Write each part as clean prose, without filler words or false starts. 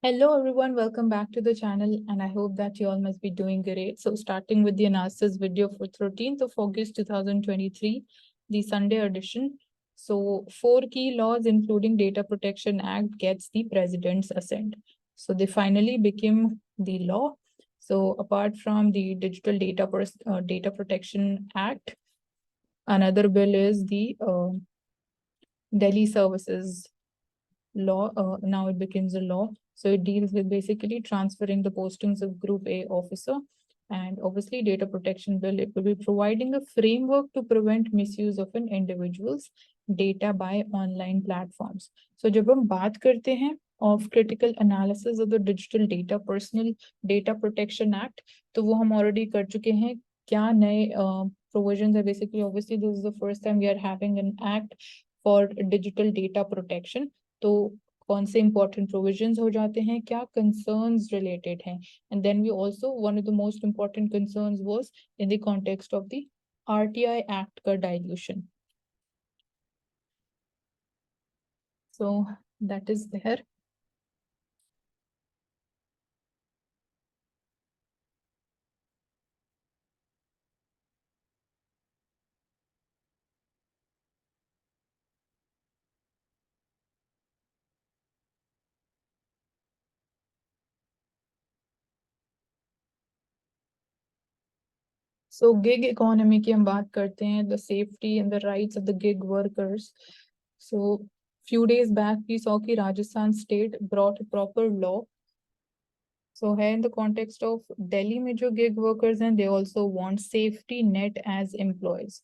Hello everyone, welcome back to the channel and I hope that you all must be doing great. So starting with the analysis video for 13th of August 2023, the Sunday edition. So 4 key laws including Data Protection Act gets the President's assent. So they finally became the law. So apart from the Digital Data Protection Act, another bill is the Delhi Services law. Now it becomes a law. So it deals with basically transferring the postings of Group A officer. And obviously data protection bill, it will be providing a framework to prevent misuse of an individual's data by online platforms. So जब हम बात करते हैं of critical analysis of the digital data personal data protection act, तो वो हम already कर चुके हैं. क्या नए provisions है? Basically obviously this is the first time we are having an act for digital data protection. तो कौन से important provisions हो जाते हैं, क्या concerns related हैं, and then we also, one of the most important concerns was in the context of the RTI Act का dilution. So that is there. So gig economy की हम बात करते हैं, the safety and the rights of the gig workers. So few days back we saw कि Rajasthan state brought a proper law. So here in the context of Delhi में जो gig workers हैं, they also want safety net as employees.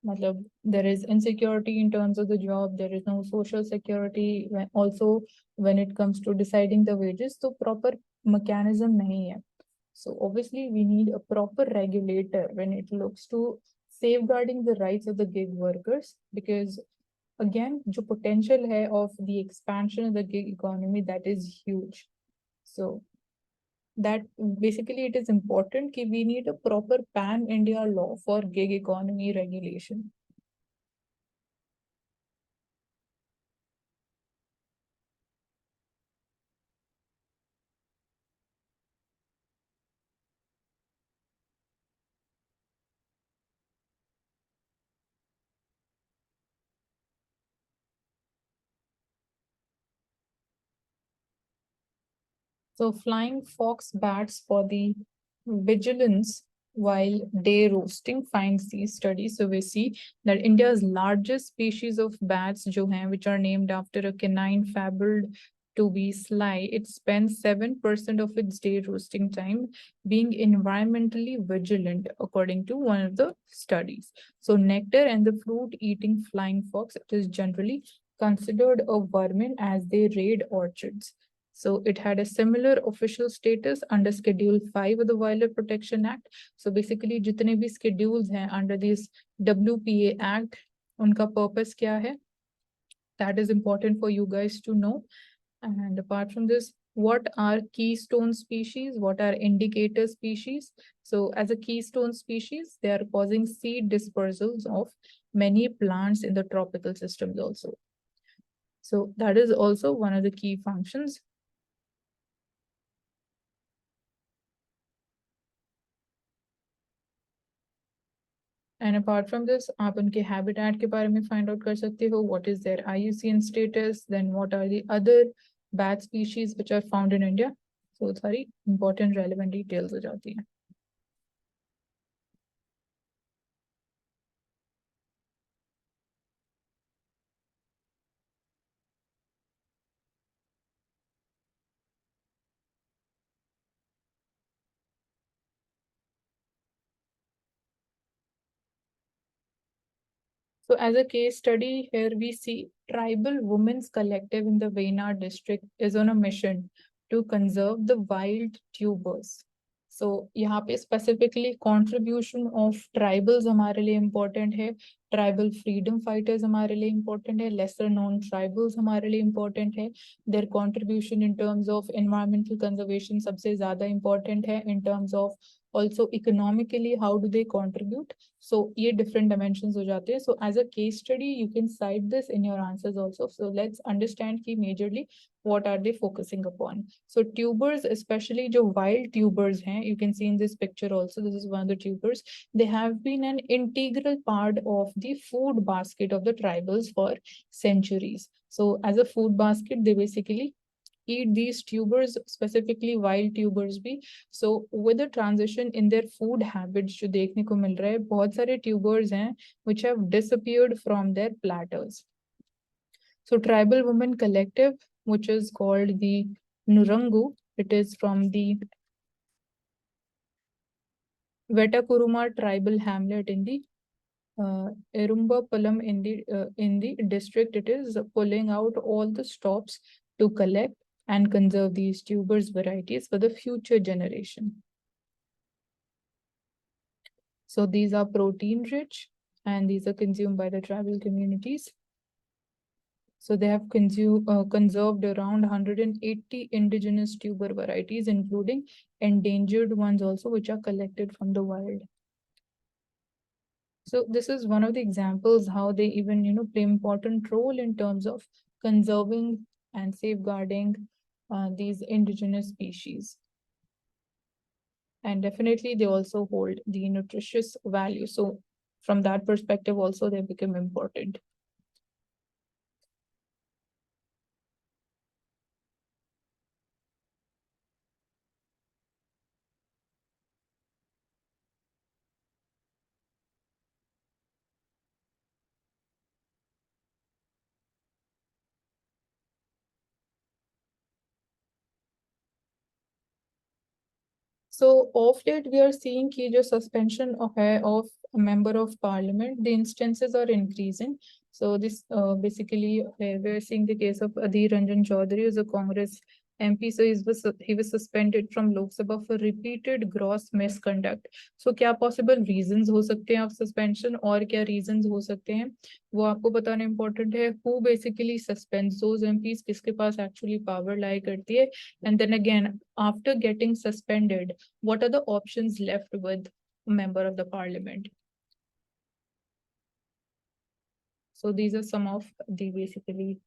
Matlab, there is insecurity in terms of the job, there is no social security, also when it comes to deciding the wages, so proper mechanism nahi hai. So obviously we need a proper regulator when it looks to safeguarding the rights of the gig workers, because again, the potential hai of the expansion of the gig economy, that is huge. So that basically it is important that we need a proper pan-India law for gig economy regulation. So flying fox bats for the vigilance while day roasting finds these studies. So we see that India's largest species of bats, which are named after a canine fabled to be sly, it spends 7% of its day roasting time being environmentally vigilant, according to one of the studies. So nectar and the fruit eating flying fox, it is generally considered a vermin as they raid orchards. So it had a similar official status under Schedule 5 of the Wildlife Protection Act. So basically, जितने भी schedules हैं under this WPA Act, उनका purpose क्या है? That is important for you guys to know. And apart from this, what are keystone species? What are indicator species? So as a keystone species, they are causing seed dispersals of many plants in the tropical systems also. So that is also one of the key functions. And apart from this, आप उनके habitat के बारे में find out कर सकते हो. What is their IUCN status? Then what are the other bat species which are found in India? So सारी important relevant details हो जाती हैं. So as a case study, here we see Tribal Women's Collective in the Wayanad district is on a mission to conserve the wild tubers. So यहाँ पे specifically contribution of tribals हमारे लिए important है. Tribal freedom fighters हमारे लिए important है, lesser known tribals हमारे लिए इम्पोर्टेंट है, their contribution in terms of environmental conservation सबसे ज्यादा इम्पोर्टेंट है, in terms of also economically how do they contribute. So ये डिफरेंट डायमेंशन हो जाते हैं. So as a case study you can cite this in your answers also. So let's understand की majorly what are they focusing upon. So tubers, especially जो wild tubers हैं, you can see in this picture also, this is one of the tubers, they have been an integral part of the food basket of the tribals for centuries. So as a food basket, they basically eat these tubers, specifically wild tubers भी. So with the transition in their food habits जो देखने को मिल रहा है, बहुत सारे tubers हैं which have disappeared from their platters. So tribal women collective, which is called the Nurangu, it is from the Vetakuruma tribal hamlet in the Erumba Palam in the district. It is pulling out all the stops to collect and conserve these tubers varieties for the future generation. So these are protein rich and these are consumed by the tribal communities. So they have conserved around 180 indigenous tuber varieties, including endangered ones also, which are collected from the wild. So this is one of the examples how they even, play important role in terms of conserving and safeguarding these indigenous species. And definitely they also hold the nutritious value. So from that perspective also they become important. So of late we are seeing कि जो suspension of a member of parliament, the instances are increasing. So this basically we are seeing the case of Adhir Ranjan Chaudhary, who is a Congress MP. So he was suspended from Lok Sabha for repeated gross misconduct. So क्या possible reasons हो सकते हैं of suspension और क्या reasons हो सकते हैं वो आपको बताना important है. Who basically suspends those MPs, किसके पास actually power lie करती है, and then again after getting suspended, what are the options left with a member of the parliament? So these are some of the basically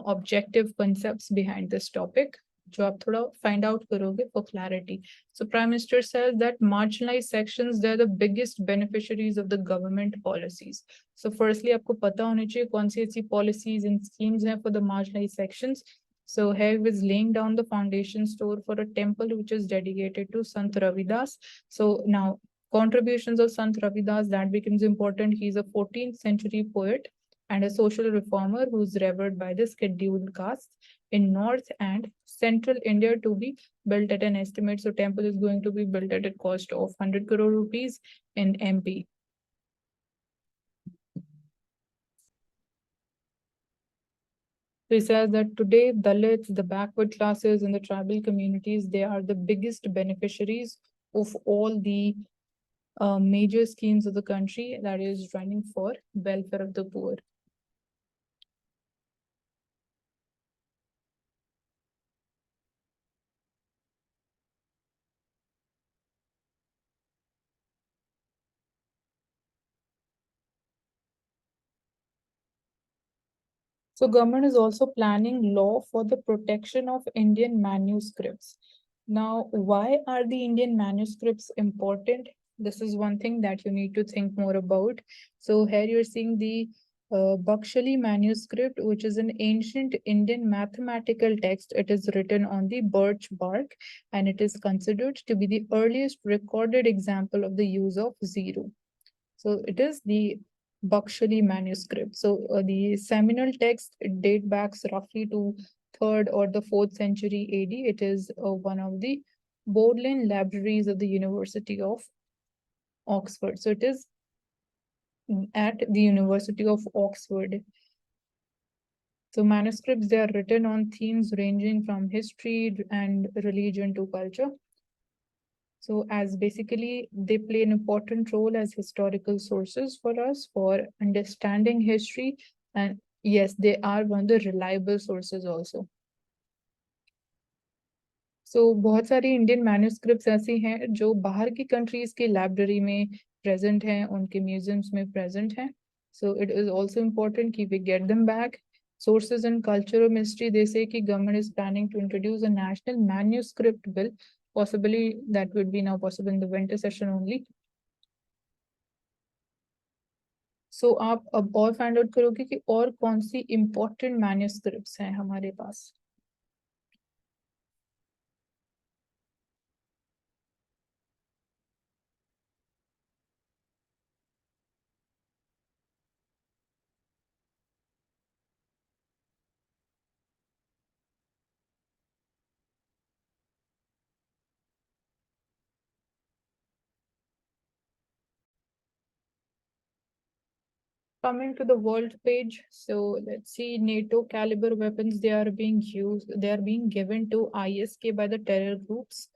objective concepts behind this topic, जो आप थोड़ा find out करोगे for clarity. So Prime Minister says that marginalized sections, they're the biggest beneficiaries of the government policies. So firstly, आपको पता होना चाहिए कौन सी ऐसी policies and schemes हैं for the marginalized sections. So here was laying down the foundation stone for a temple which is dedicated to Sant Ravidas. So now contributions of Sant Ravidas, that becomes important. He's a 14th century poet and a social reformer who's revered by the scheduled castes in North and Central India to be built at an estimate. So temple is going to be built at a cost of 100 crore rupees in MP. So he says that today Dalits, the backward classes and the tribal communities, they are the biggest beneficiaries of all the major schemes of the country that is running for welfare of the poor. So government is also planning law for the protection of Indian manuscripts. Now, why are the Indian manuscripts important? This is one thing that you need to think more about. So here you're seeing the Bakshali manuscript, which is an ancient Indian mathematical text. It is written on the birch bark, and it is considered to be the earliest recorded example of the use of zero. So it is the Bakshali manuscript. So the seminal text date backs roughly to 3rd or the 4th century AD. It is one of the Bodleian libraries of the University of Oxford. So it is at the University of Oxford. So manuscripts, they are written on themes ranging from history and religion to culture. So as basically they play an important role as historical sources for us for understanding history. And yes, they are one of the reliable sources also. So बहुत सारी Indian manuscripts ऐसी हैं जो बाहर की countries की library में present हैं, उनके म्यूजियम्स में प्रेजेंट हैं. So it is also important कि we get them back. Sources in cultural mystery, they say कि government is planning to introduce a national manuscript bill. Possibly that would be now possible in the winter session only. So आप अब और find out करोगे कि और कौन सी important manuscripts हैं हमारे पास. Coming to the world page, so let's see NATO caliber weapons, they are being given to ISK by the terror groups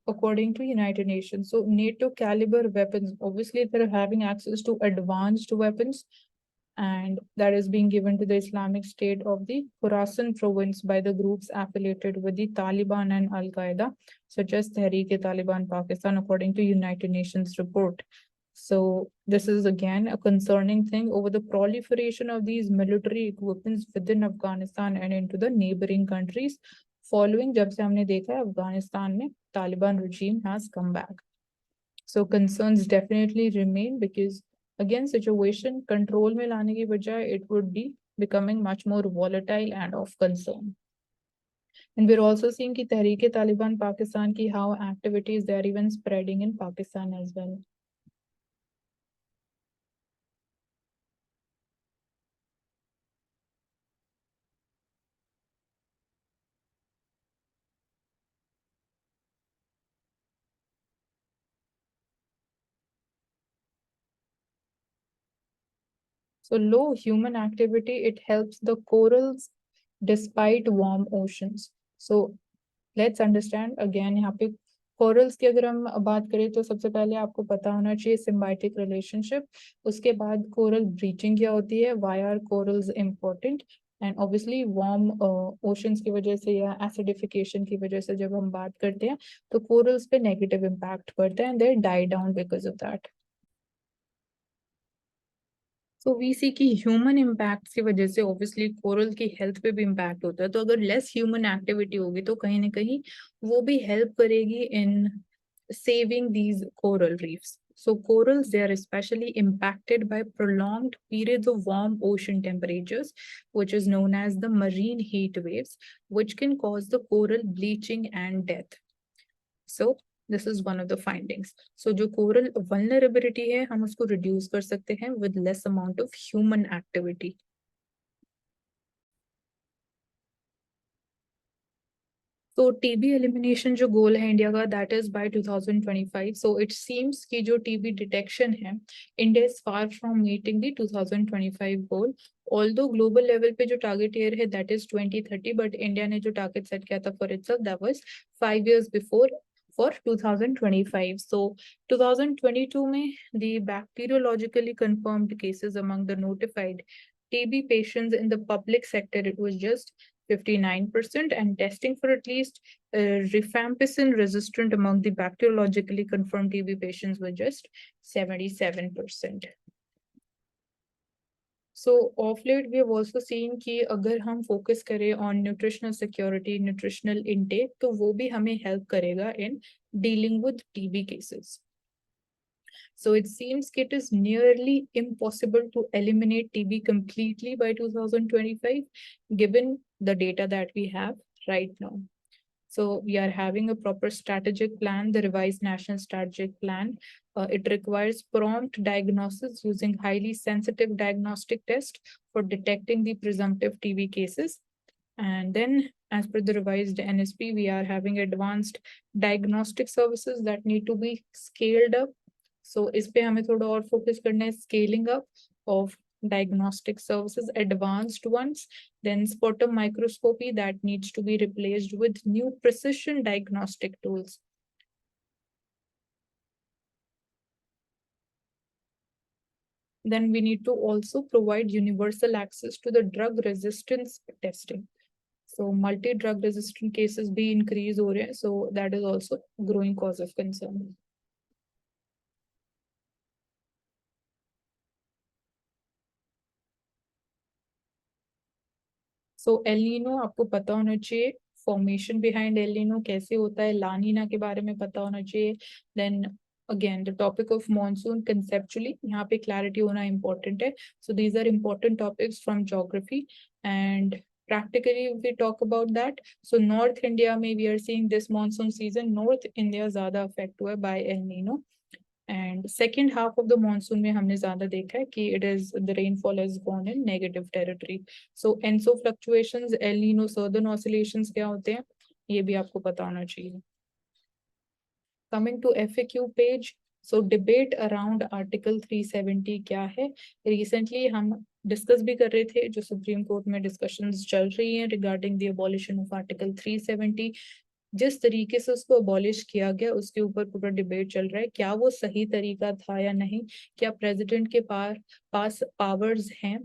according to United Nations. So NATO caliber weapons, obviously they're having access to advanced weapons, and that is being given to the Islamic State of the Khorasan province by the groups affiliated with the Taliban and Al-Qaeda, such as Tehreek-e-Taliban Pakistan, according to United Nations report. So this is again a concerning thing over the proliferation of these military equipments within Afghanistan and into the neighboring countries. Following जब से हमने देखा है अफगानिस्तान में Taliban regime has come back. So concerns definitely remain because again situation control में लाने की बजाय it would be becoming much more volatile and of concern. And we're also seeing कि Tehreek-e-Taliban Pakistan की how activities they are even spreading in Pakistan as well. So low human activity, it helps the corals despite warm oceans. So let's understand again यहाँ पे corals की अगर हम बात करें तो सबसे पहले आपको पता होना चाहिए symbiotic relationship. उसके बाद coral bleaching क्या होती है, why are corals important, and obviously warm oceans की वजह से या acidification की वजह से जब हम बात करते हैं तो corals पे negative impact पड़ता है and they die down because of that. So we see की ह्यूमन इम्पैक्ट की वजह से ऑब्वियसली कोरल की हेल्थ पे भी इम्पैक्ट होता है. तो अगर लेस ह्यूमन एक्टिविटी होगी तो कहीं ना कहीं वो भी हेल्प करेगी इन saving these coral reefs. So corals, they are especially impacted by prolonged periods of warm ocean temperatures, which is known as the marine heat waves, which can cause the coral bleaching and death. So this is one of the findings. So जो coral vulnerability है हम उसको reduce कर सकते हैं with less amount of human activity. तो TB elimination जो गोल है इंडिया का that is by 2025. So it seems कि जो टीबी डिटेक्शन है India is far from meeting the 2025 goal. Although global level पे जो टारगेट ईयर है दैट इज 2030, बट इंडिया ने जो टारगेट सेट किया था for itself that was 5 years before for 2025. So 2022 में the bacteriologically confirmed cases among the notified TB patients in the public sector, it was just 59%, and testing for at least rifampicin resistant among the bacteriologically confirmed TB patients was just 77%. So of late we have also seen कि अगर हम focus करें on nutritional security, nutritional intake, तो वो भी हमें help करेगा in dealing with TB cases. So it seems it is nearly impossible to eliminate TB completely by 2025, given the data that we have right now. So we are having a proper strategic plan, the revised national strategic plan. It requires prompt diagnosis using highly sensitive diagnostic test for detecting the presumptive TB cases. And then as per the revised NSP, we are having advanced diagnostic services that need to be scaled up. So इस पे हमें थोड़ा और focus करना है, scaling up of diagnostic services, advanced ones, then sputum microscopy that needs to be replaced with new precision diagnostic tools. Then we need to also provide universal access to the drug resistance testing. So multi-drug resistant cases be increase हो रहे हैं, so that is also growing cause of concern. सो एलिनो आपको पता होना चाहिए, formation behind एलिनो कैसे होता है, लानीना के बारे में पता होना चाहिए. Then again the topic of monsoon conceptually यहाँ पे क्लैरिटी होना इंपॉर्टेंट है. So these are important topics from geography and practically if we talk about that, so north India में we are seeing this monsoon season, north India ज़्यादा affect हुआ है by El Nino. And second half of the monsoon में हमने ज्यादा देखा है कि it is the rainfall is gone in negative territory. So ENSO fluctuations, El Nino southern oscillations क्या होते हैं, ये भी आपको पता होना चाहिए. Coming to FAQ page, so debate around article 370 क्या है. रिसेंटली हम डिस्कस भी कर रहे थे, जो सुप्रीम कोर्ट में डिस्कशंस चल रही हैं regarding the abolition of article 370. जिस तरीके से उसको अबॉलिश किया गया उसके ऊपर पूरा डिबेट चल रहा है, क्या वो सही तरीका था या नहीं, क्या प्रेसिडेंट के पास पावर्स हैं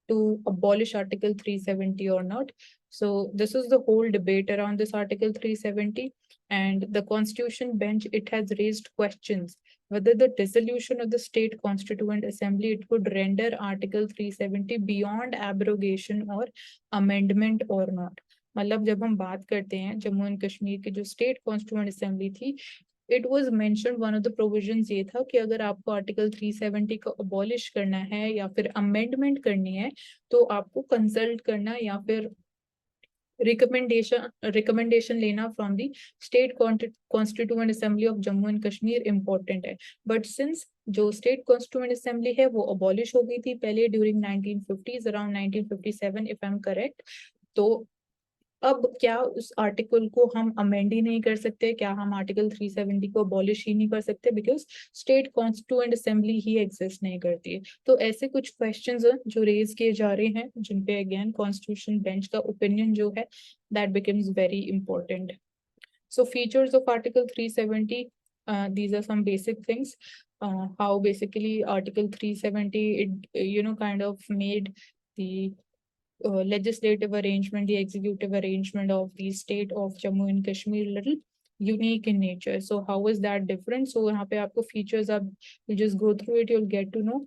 to abolish Article 370 or not. So this is the whole debate around this Article 370, and the Constitution bench, it has raised questions whether the dissolution of the state constituent assembly, it could render Article 370 beyond abrogation or amendment or not. मतलब जब हम बात करते हैं Jammu and Kashmir की जो state constituent assembly थी, it was mentioned, one of the provisions ये था कि अगर आपको आर्टिकल 370 को अबॉलिश करना है या फिर अमेंडमेंट करनी है तो आपको कंसल्ट करना या फिर रिकमेंडेशन लेना from the state constituent assembly of Jammu and Kashmir important है. बट सिंस जो स्टेट कॉन्स्टिट्यूएंट असेंबली है वो अबॉलिश हो गई थी पहले during 1950s, around 1957 if I am correct, तो अब क्या उस आर्टिकल को हम अमेंड ही नहीं कर सकते, क्या हम आर्टिकल 370 को अबॉलिश ही नहीं कर सकते, because state constituent assembly he exist नहीं करती है. तो ऐसे कुछ क्वेश्चंस जो रेज किए जा रहे हैं जिन पे अगेन कॉन्स्टिट्यूशन बेंच का ओपिनियन जो है that becomes very important. So features of article 370, these are some basic things. How basically article 370 it kind of made the legislative arrangement, the executive arrangement of the state of Jammu and Kashmir little unique in nature. So how is that different? So यहाँ पे आपको features, आप you just go through it, you'll get to know.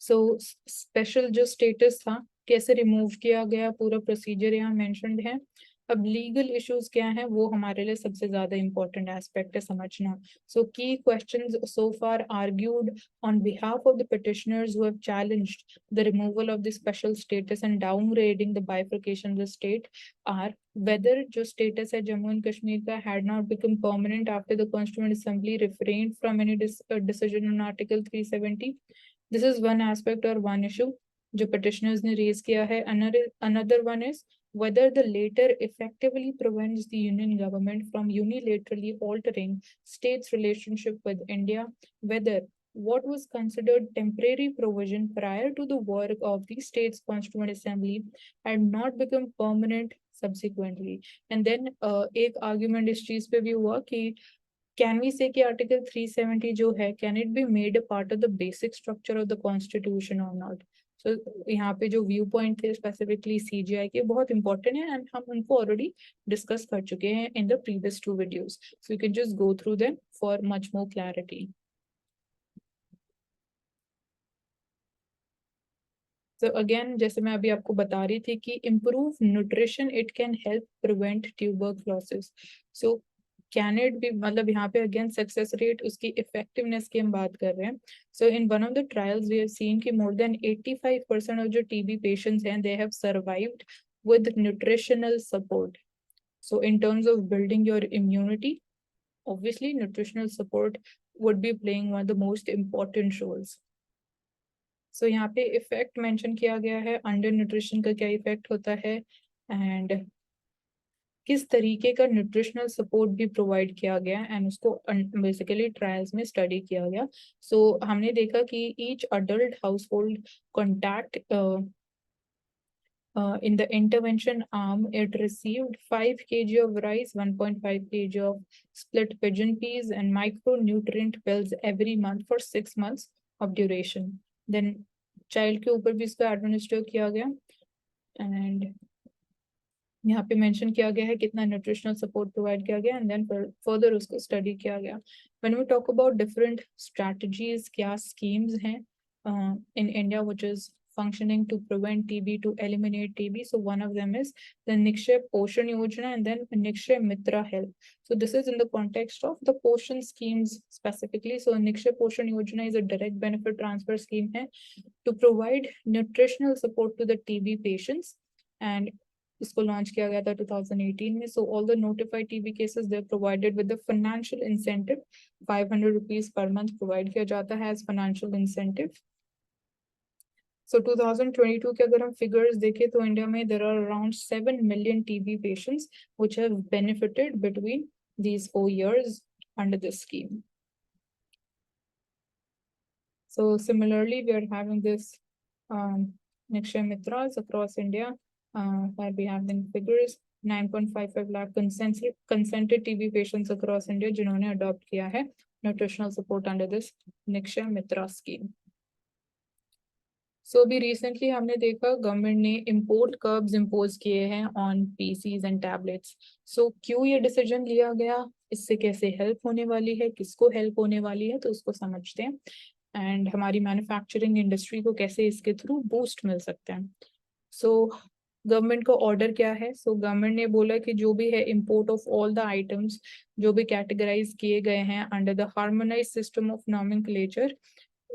So special जो status था कैसे remove किया गया, पूरा procedure यहाँ mentioned है. अब लीगल इश्यूज क्या हैं वो हमारे लिए सबसे ज्यादा इंपॉर्टेंट एस्पेक्ट है समझना. So key questions so far argued on behalf of the petitioners who have challenged the removal of the special status and downgrading the bifurcation of the state are whether जो status है Jammu and Kashmir का had not become permanent after the constituent assembly refrained from any decision on article 370. This is one aspect or one issue जो petitioners ने raise किया है. Another one is whether the latter effectively prevents the union government from unilaterally altering states' relationship with India, whether what was considered temporary provision prior to the work of the states' constituent assembly had not become permanent subsequently. And then एक argument इस चीज पे भी हुआ कि can we say कि article 370 जो है can it be made a part of the basic structure of the constitution or not. So यहाँ पे जो व्यू पॉइंट थे स्पेसिफिकली CGI के बहुत इंपॉर्टेंट है एंड हम उनको ऑलरेडी डिस्कस कर चुके हैं in the previous 2 videos. So you can just go through them for much more clarity. So again जैसे मैं अभी आपको बता रही थी कि improve nutrition it can help prevent tuberculosis. So can it be, मतलब यहाँ पे अगेन सक्सेस रेट उसकी इफेक्टिवनेस की हम बात कर रहे हैं. So in one of the trials we have seen कि मोर देन 85% ऑफ जो TB पेशेंट्स हैं they have survived with nutritional support. So in terms of building your immunity obviously nutritional support would be playing one of the most important roles. सो यहाँ पे effect mention किया गया है, under nutrition का क्या effect होता है एंड किस तरीके का न्यूट्रिशनल सपोर्ट भी प्रोवाइड किया गया एंड उसको बेसिकली ट्रायल्स में स्टडी किया गया. सो हमने देखा कि each adult household contact in the intervention arm it received 5 kg of rice, 1.5 kg of split pigeon peas and micronutrient pills every month for 6 months of duration. Then child के ऊपर भी इसको एडमिनिस्टर किया गया, एंड यहाँ पे mention किया गया है कितना न्यूट्रिशनल सपोर्ट प्रोवाइड किया गया, एंड देन फर्दर उसको स्टडी किया गया. When we talk about different strategies, क्या स्कीम्स हैं in India which is functioning to prevent TB, to eliminate TB. So one of them is the Nikshay Poshan Yojana and then Nikshay Mitra Health. So this is in the context of the Poshan schemes specifically. So Nikshay Poshan Yojana is a direct benefit transfer scheme hai, to provide nutritional support to the TB patients, and इसको launch किया गया था 2018 में. So all the notified TB cases they provided with the financial incentive, 500 rupees per month provide किया जाता है as financial incentive. सो 2022 के अगर हम फिगर्स देखें तो इंडिया में there are around 7 million TB patients which have benefited between these 4 years under this scheme. So similarly, we are having this Nikshay Mitras across India, where we have the figures 9.55 lakh consented TB patients across India जिन्होंने adopt किया है nutritional support under this Nikshay Mitra scheme. So अभी recently हमने देखा government ने import curbs impose किए हैं on PCs and tablets. So क्यों ये डिसीजन लिया गया, इससे कैसे हेल्प होने वाली है, किसको हेल्प होने वाली है, तो उसको समझते हैं. एंड हमारी मैन्युफैक्चरिंग इंडस्ट्री को कैसे इसके थ्रू बूस्ट मिल सकते हैं. सो गवर्नमेंट का ऑर्डर क्या है. सो गवर्नमेंट ने बोला कि जो भी है import of all the items जो भी कैटेगराइज किए गए हैं under the harmonised system of nomenclature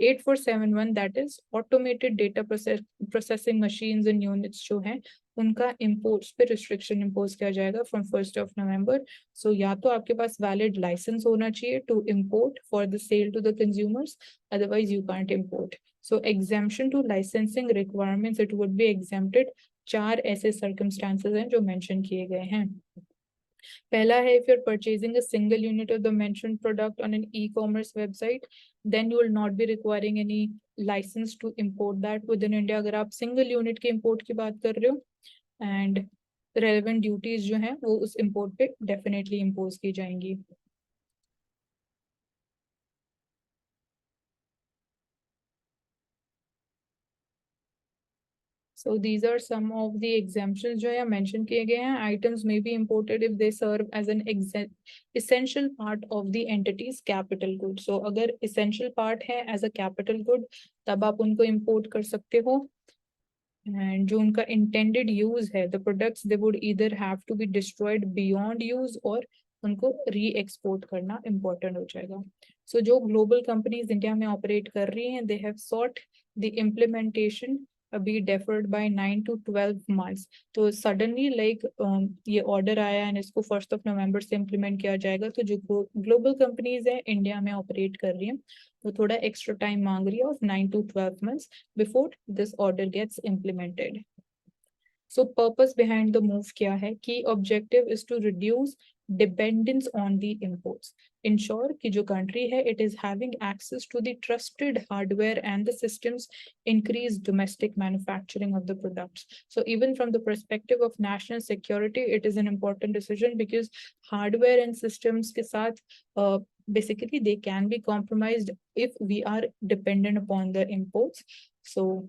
8471, that is automated data processing machines and units जो हैं उनका इंपोर्ट्स पे रिस्ट्रिक्शन इम्पोज किया जाएगा फ्रॉम 1st of November. सो या तो आपके पास वैलिड लाइसेंस होना चाहिए to import for the sale to the consumers, otherwise you can't import. So exemption to licensing requirements it would be exempted. 4 ऐसे सर्कमस्टांसेस हैं जो मेंशन किए गए हैं. पहला है if you're purchasing a single unit of the mentioned product on an e-commerce website, then you will not be requiring any license to import that within India. अगर आप single unit के import की बात कर रहे हो, and relevant duties जो हैं वो उस import पे definitely impose की जाएंगी. So these are some of the exemptions जो यहाँ mention किए गए हैं. Items may be imported if they serve as an essential part of the entity's capital good. So अगर essential part है as a capital good तब आप उनको import कर सकते हो. And जो उनका intended use है, the products they would either have to be destroyed beyond use or उनको re-export करना important हो जाएगा. So जो global companies इंडिया में operate कर रही हैं, they have sought the implementation be deferred by 9 to 12 months. तो suddenly like ये order आया and इसको 1st of November से implement किया जाएगा, तो जो global companies हैं इंडिया में operate कर रही हैं वो थोड़ा extra time मांग रही है of 9 to 12 months before this order gets implemented. So purpose behind the move क्या है? Key objective is to reduce dependence on the imports. Ensure कि जो country है it is having access to the trusted hardware and the systems, increase domestic manufacturing of the products. So even from the perspective of national security, it is an important decision because hardware and systems के साथ basically they can be compromised if we are dependent upon the imports. So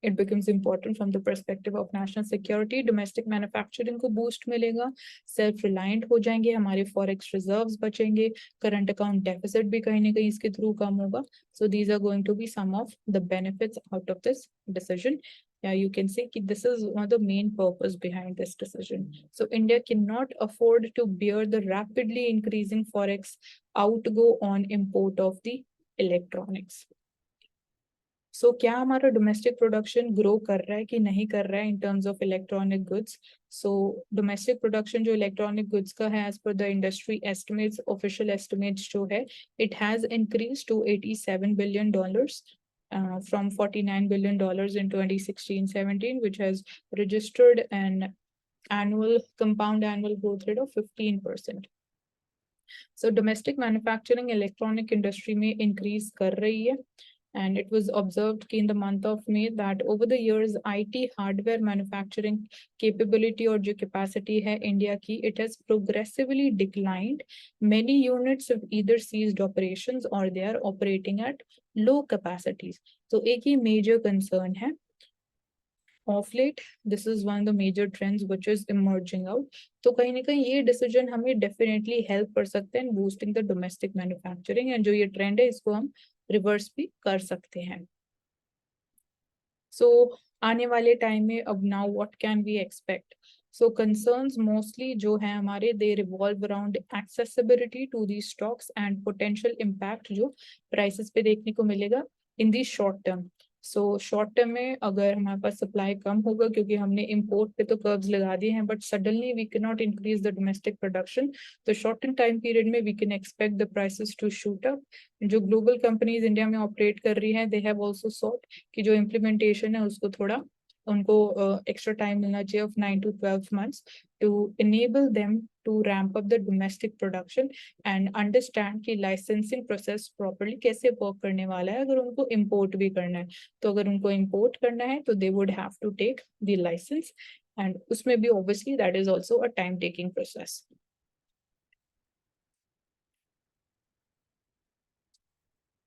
it becomes important from the perspective of national security. Domestic manufacturing को boost मिलेगा, self reliant हो जाएंगे, हमारे forex reserves बचेंगे, current account deficit भी कहीं ना कहीं इसके through कम होगा. So these are going to be some of the benefits out of this decision. Yeah, you can see that this is one of the main purpose behind this decision. So India cannot afford to bear the rapidly increasing forex outgo on import of the electronics. So क्या हमारा domestic production grow कर रहा है कि नहीं कर रहा है in terms of electronic goods? So domestic production जो electronic goods का है as per the industry estimates, official estimates जो है, it has increased to $87 billion from $49 billion in 2016-17, which has registered an compound annual growth rate of 15%. So domestic manufacturing electronic industry में increase कर रही है. and it was observed in the month of May that over the years IT hardware manufacturing capability or जो capacity है India की, it has progressively declined. Many units have either ceased operations or they are operating at low capacities. तो एक ही major concern है. Of late, this is one of the major trends which is emerging out. तो कहीं ना कहीं ये decision हमें definitely help कर सकते हैं boosting the domestic manufacturing, and जो ये trend है इसको हम reverse भी कर सकते हैं. So आने वाले time में अब now what can we expect? So concerns mostly जो है हमारे they revolve around accessibility to these stocks and potential impact जो prices पे देखने को मिलेगा in the short term. So short term में अगर हमारे पास supply कम होगा क्योंकि हमने import पे तो curbs लगा दिए हैं, but suddenly we cannot increase the domestic production. तो short term time period में we can expect the prices to shoot up. जो global companies India में operate कर रही हैं, they have also sought कि जो implementation है उसको थोड़ा उनको extra time मिलना चाहिए of 9 to 12 months to enable them to ramp up the domestic production and understand कि licensing process properly कैसे work करने वाला है अगर उनको import भी करना है. तो अगर उनको import करना है तो they would have to take the license, and उसमें भी obviously that is also a time taking process.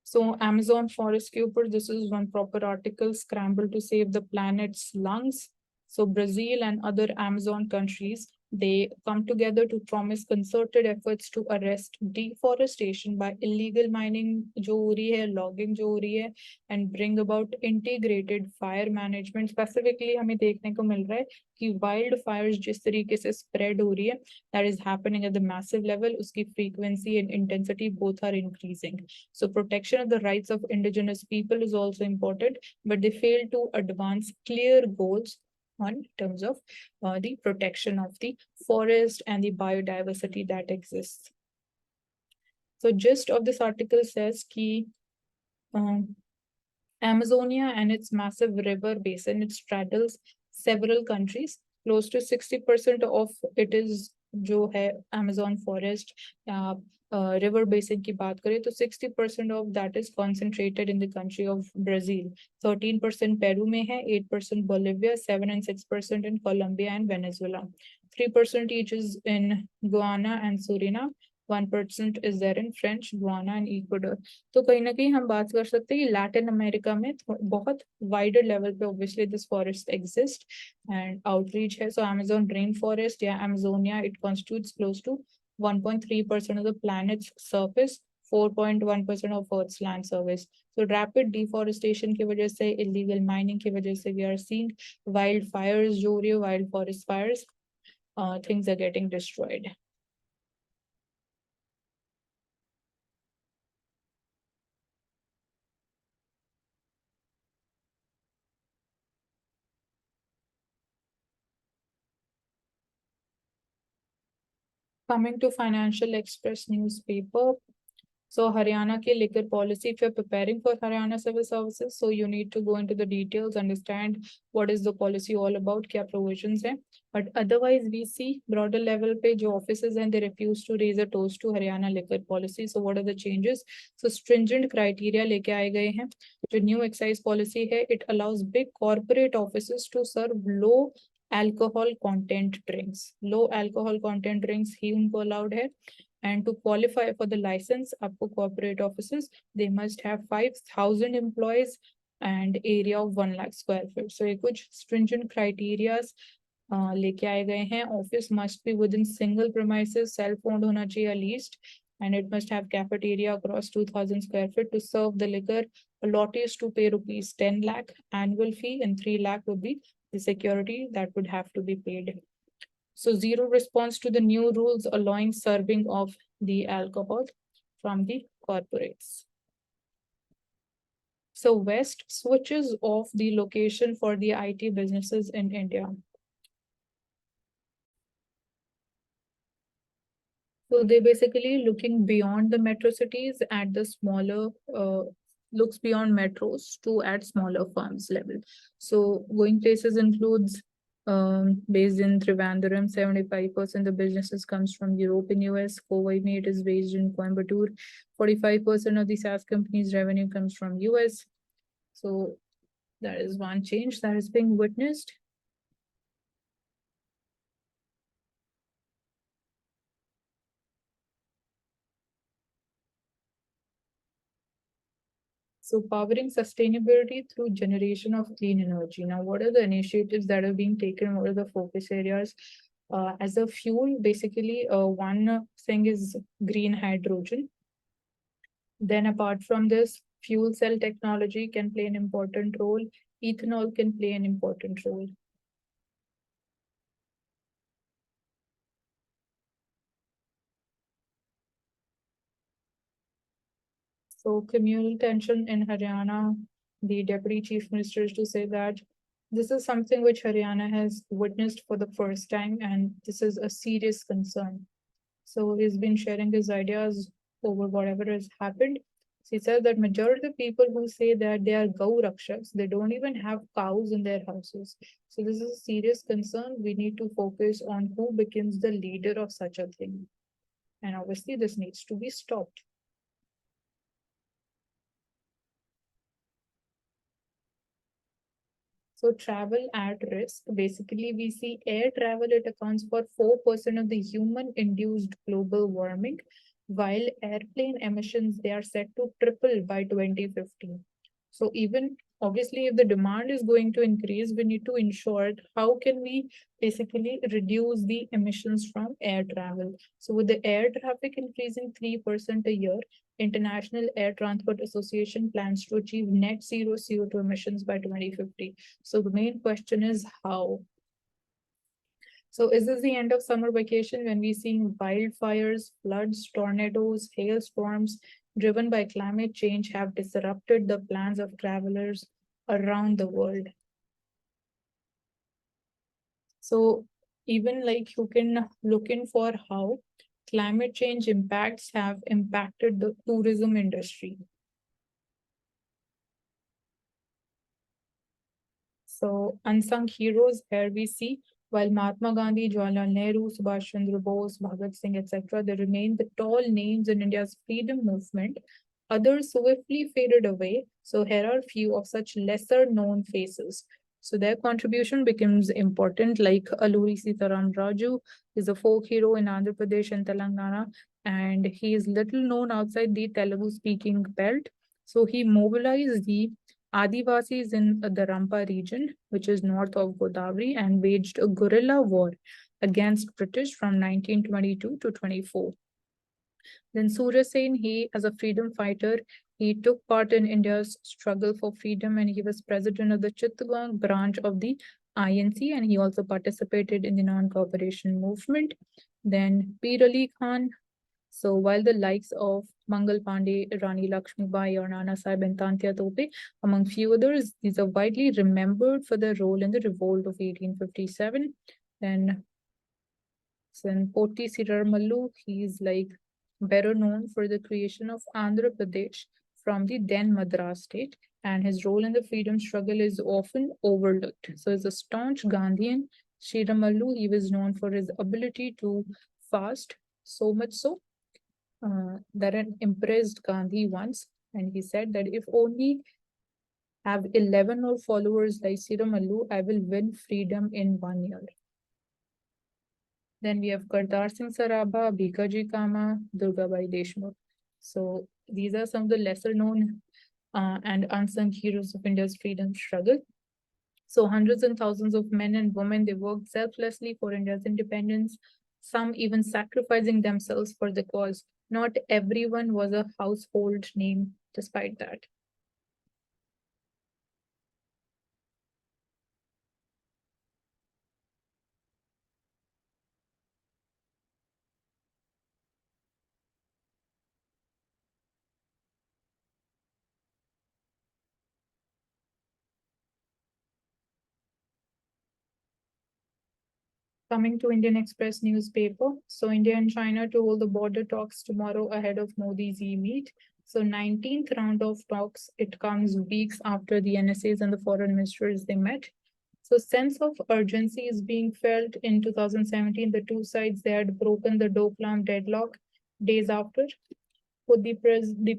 So Amazon forest के ऊपर, this is one proper article, scramble to save the planet's lungs. So Brazil and other Amazon countries, they come together to promise concerted efforts to arrest deforestation by illegal mining जो हो रही है, logging जो हो रही है, and bring about integrated fire management. Specifically हमें देखने को मिल रहा है कि wildfires जिस तरीके से spread हो रही है, that is happening at the massive level, उसकी frequency and intensity both are increasing. So protection of the rights of indigenous people is also important, but they fail to advance clear goals on terms of the protection of the forest and the biodiversity that exists. So gist of this article says कि Amazonia and its massive river basin, it straddles several countries. Close to 60% of it is जो है Amazon forest, river basin की बात करें तो 60% of that is concentrated in the country of Brazil. 13% Peru में है, 8% Bolivia, 7 and 6% in Colombia and Venezuela. 3% each is in Guyana and Suriname. 1% is there in French Guiana and Ecuador. तो कहीं ना कहीं हम बात कर सकते हैं कि लैटिन अमेरिका में बहुत वाइडर लेवल पे obviously this forest exist and outreach है. So Amazon rainforest या Amazonia, it constitutes close to 1.3% of the planet's surface, 4.1% of Earth's land surface. So rapid deforestation की वजह से, illegal mining की वजह से, we are seeing wildfires जो हो रही है, wild forest fires, things are getting destroyed. Coming to Financial Express newspaper. So Haryana ki liquor policy, if you're preparing for Haryana Civil Services, so you need to go into the details, understand what is the policy all about, kya provisions hai. But otherwise we see broader level pe jo offices and they refuse to raise a toast to Haryana liquor policy. So what are the changes? So stringent criteria leke aaye gaye hain. Jo new excise policy hai, it allows big corporate offices to serve low alcohol content drinks. Low alcohol content drinks ही उनको allowed है. And to qualify for the license, आपको corporate offices, they must have 5,000 employees and area of 1 lakh square feet. So ये कुछ stringent criteria लेके आए गए हैं. Office must be within single premises, self-owned होना चाहिए at least, and it must have cafeteria across 2,000 square feet to serve the liquor. Allottees to pay rupees 10 lakh annual fee and 3 lakh would be the security that would have to be paid. So zero response to the new rules allowing serving of the alcohol from the corporates. So West switches off the location for the IT businesses in India. So they basically looking beyond the metro cities at the smaller, looks beyond metros to at smaller farms level. So going places includes based in Trivandrum, 75% of businesses comes from Europe and US. Coinmate is based in Coimbatore. 45% of the SaaS companies revenue comes from US. So that is one change that is being witnessed. So powering sustainability through generation of clean energy. Now, what are the initiatives that are being taken? What are the focus areas? As a fuel, basically, one thing is green hydrogen. Then apart from this, fuel cell technology can play an important role. Ethanol can play an important role. So communal tension in Haryana, the deputy chief minister is to say that this is something which Haryana has witnessed for the first time, and this is a serious concern. So he's been sharing his ideas over whatever has happened. So he said that majority of the people who say that they are Gau Rakshaks, they don't even have cows in their houses. So this is a serious concern. We need to focus on who becomes the leader of such a thing. And obviously this needs to be stopped. So travel at risk. Basically, we see air travel, it accounts for 4% of the human-induced global warming, while airplane emissions, they are set to triple by 2050. So even obviously, if the demand is going to increase, we need to ensure how can we basically reduce the emissions from air travel. So with the air traffic increasing 3% a year, International Air Transport Association plans to achieve net zero CO2 emissions by 2050. So the main question is how? So is this the end of summer vacation when we see wildfires, floods, tornadoes, hailstorms driven by climate change have disrupted the plans of travelers around the world? So even like you can look in for how climate change impacts have impacted the tourism industry. So unsung heroes here we see, while Mahatma Gandhi, Jawaharlal Nehru, Subhash Chandra Bose, Bhagat Singh, etc., they remain the tall names in India's freedom movement. Others swiftly faded away. So here are few of such lesser known faces. So their contribution becomes important, like Alluri Sitaram Raju is a folk hero in Andhra Pradesh and Telangana, and he is little known outside the Telugu speaking belt. So he mobilized the Adivasis in the Rampa region, which is north of Godavari, and waged a guerrilla war against British from 1922 to 24. Then Surya Sen, he, as a freedom fighter, he took part in India's struggle for freedom, and he was president of the Chittagong branch of the INC, and he also participated in the non-cooperation movement. Then Peer Ali Khan, so while the likes of Mangal Pandey, Rani Lakshmibai, or Nana Sahib and Tantia Tope, among few others, these are widely remembered for their role in the revolt of 1857. Then Poti Siramallu, he is like better known for the creation of Andhra Pradesh from the then Madras state, and his role in the freedom struggle is often overlooked. So as a staunch Gandhian, Siramallu, he was known for his ability to fast, so much so that had impressed Gandhi once, and he said that if only have 11 more followers like Siramallu, I will win freedom in 1 year. Then we have Kartar Singh Sarabha, Bhikaji Kama, Durgabai Deshmukh. So these are some of the lesser known and unsung heroes of India's freedom struggle. So hundreds and thousands of men and women, they worked selflessly for India's independence, some even sacrificing themselves for the cause. Not everyone was a household name despite that. Coming to Indian Express newspaper. So India and China to hold the border talks tomorrow ahead of Modi's e-meet. So 19th round of talks, it comes weeks after the NSAs and the foreign ministers they met. So sense of urgency is being felt in 2017. The two sides, they had broken the Doklam deadlock days after. with the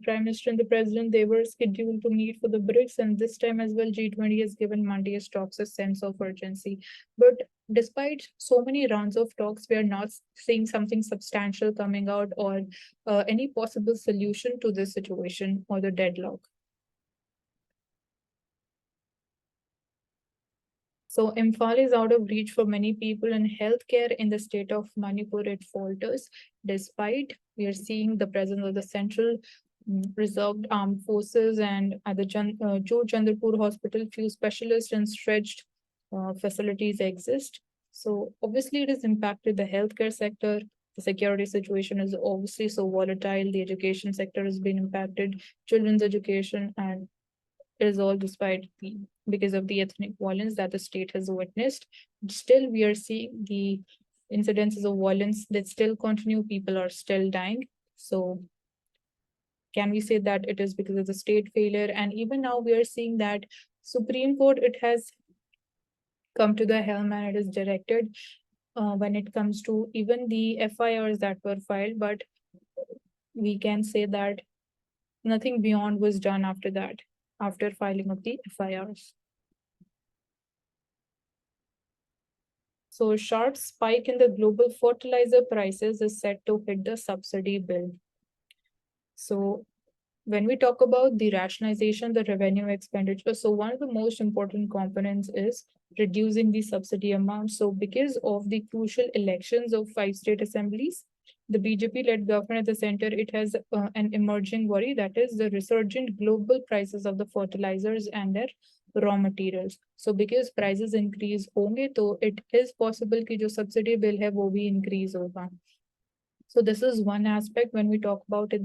Prime Minister and the President, they were scheduled to meet for the BRICS, and this time as well, G20 has given Monday's talks a sense of urgency. But despite so many rounds of talks, we are not seeing something substantial coming out or any possible solution to this situation or the deadlock. So Imphal is out of reach for many people, and healthcare in the state of Manipur, it falters, despite we are seeing the presence of the Central Reserved Armed Forces, and at the Jo Chandrapur Hospital, few specialists and stretched facilities exist. So obviously it has impacted the healthcare sector. The security situation is obviously so volatile. The education sector has been impacted, children's education, and it is all despite because of the ethnic violence that the state has witnessed. Still, we are seeing the incidences of violence that still continue. People are still dying. So can we say that it is because of the state failure? And even now we are seeing that Supreme Court, it has come to the helm and it is directed when it comes to even the FIRs that were filed, but we can say that nothing beyond was done after that, after filing of the FIRs. So a sharp spike in the global fertilizer prices is set to hit the subsidy bill. So when we talk about the rationalization, the revenue expenditure, so one of the most important components is reducing the subsidy amount. So because of the crucial elections of 5 state assemblies, the BJP-led government at the center, it has an emerging worry, that is the resurgent global prices of the fertilizers and their raw materials. So because prices increase होंगे, तो it is possible कि जो subsidy bill है वो भी increase होगा. So this is one aspect when we talk about it,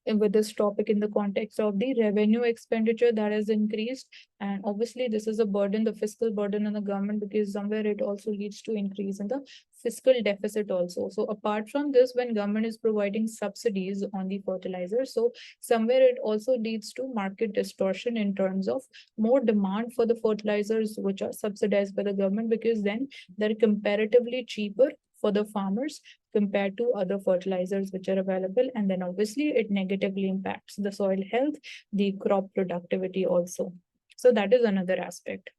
with this topic in the context of the revenue expenditure that has increased. And obviously this is a burden, the fiscal burden on the government, because somewhere it also leads to increase in the fiscal deficit also. So apart from this, when government is providing subsidies on the fertilizer, so somewhere it also leads to market distortion in terms of more demand for the fertilizers which are subsidized by the government, because then they're comparatively cheaper for the farmers compared to other fertilizers which are available. And then obviously it negatively impacts the soil health, the crop productivity also. So that is another aspect.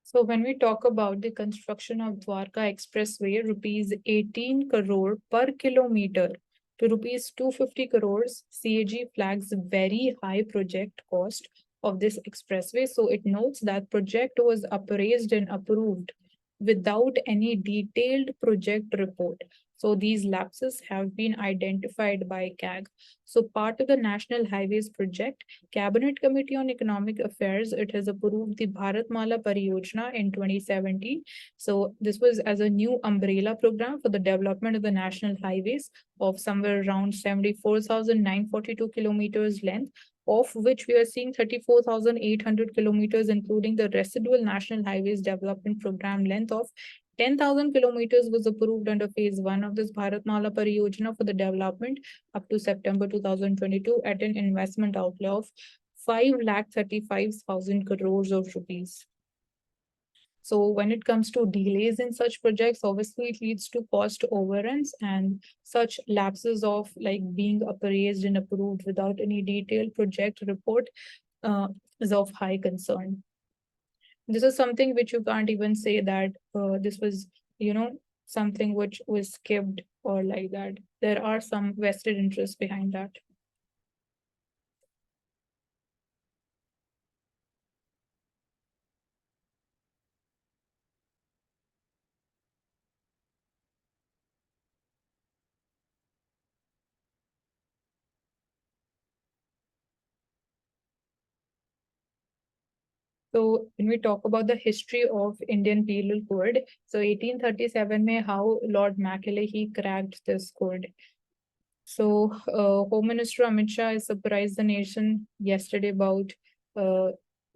So when we talk about the construction of Dwarka Expressway, rupees 18 crore per kilometer to rupees 250 crores, CAG flags very high project cost of this expressway. So it notes that project was appraised and approved without any detailed project report. So these lapses have been identified by CAG. So part of the National Highways project, Cabinet Committee on Economic Affairs, it has approved the Bharatmala Pariyojana in 2017. So this was as a new umbrella program for the development of the national highways of somewhere around 74,942 kilometers length, of which we are seeing 34,800 kilometers, including the residual national highways development program length of 10,000 kilometers was approved under phase 1 of this Bharatmala Pariyojana for the development up to September 2022 at an investment outlay of 5,35,000 crores of rupees. So when it comes to delays in such projects, obviously it leads to cost overruns, and such lapses of like being appraised and approved without any detailed project report is of high concern. This is something which you can't even say that this was, something which was skipped or like that. There are some vested interests behind that. So when we talk about the history of Indian Penal Code, so 1837 mein how Lord Macaulay he cracked this code. So Home Minister Amit Shah has surprised the nation yesterday about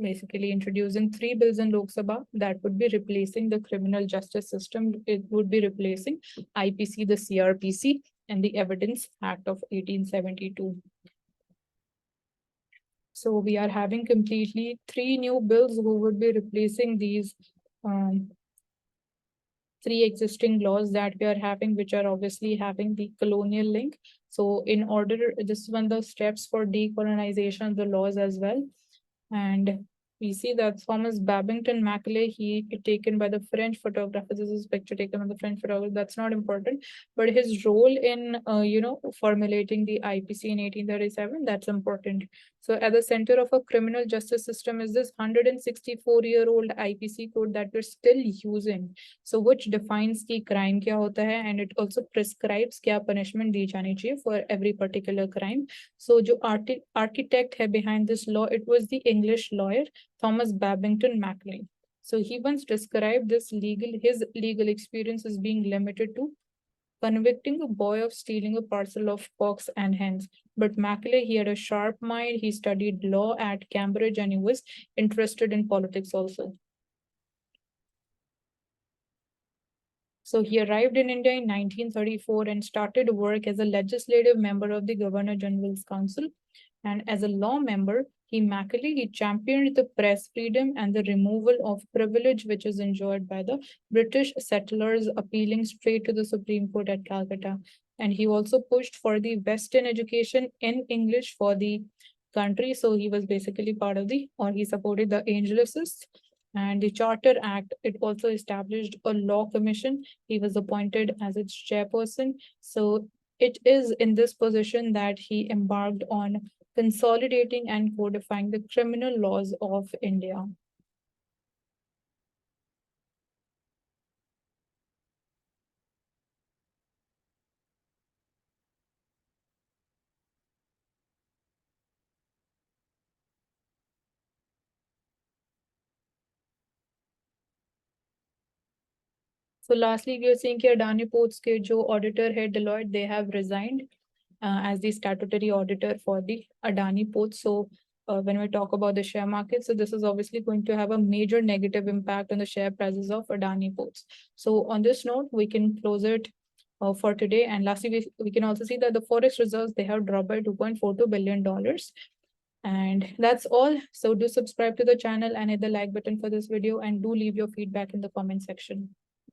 basically introducing 3 bills in Lok Sabha that would be replacing the criminal justice system. It would be replacing IPC, the CRPC, and the Evidence Act of 1872. So we are having completely 3 new bills who would be replacing these 3 existing laws that we are having, which are obviously having the colonial link. So in order, this is one of the steps for decolonization of the laws as well. And we see that Thomas Babington Macaulay, he taken by the French photographer. This is picture taken by the French photographer. That's not important, but his role in formulating the IPC in 1837, that's important. So at the center of a criminal justice system is this 164-year-old IPC code that we're still using. So which defines the crime kya hota hai, and it also prescribes kya punishment di jani chahiye for every particular crime. So jo architect hai behind this law, it was the English lawyer Thomas Babington Macaulay. So he once described his legal experience as being limited to convicting a boy of stealing a parcel of cocks and hens. But Macaulay, he had a sharp mind. He studied law at Cambridge and he was interested in politics also. So he arrived in India in 1934 and started work as a legislative member of the Governor General's Council. And as a law member, he championed the press freedom and the removal of privilege which is enjoyed by the British settlers, appealing straight to the Supreme Court at Calcutta. And he also pushed for the Western education in English for the country. So he was basically he supported the Anglicist. And the Charter Act, it also established a law commission. He was appointed as its chairperson. So it is in this position that he embarked on consolidating and codifying the criminal laws of India. So lastly, we are seeing here Adani Ports ke jo auditor hai Deloitte, they have resigned as the statutory auditor for the Adani Ports. So when we talk about the share market, so this is obviously going to have a major negative impact on the share prices of Adani Ports. So on this note, we can close it for today. And lastly, we can also see that the forex reserves, they have dropped by $2.42 billion. And that's all. So do subscribe to the channel and hit the like button for this video and do leave your feedback in the comment section.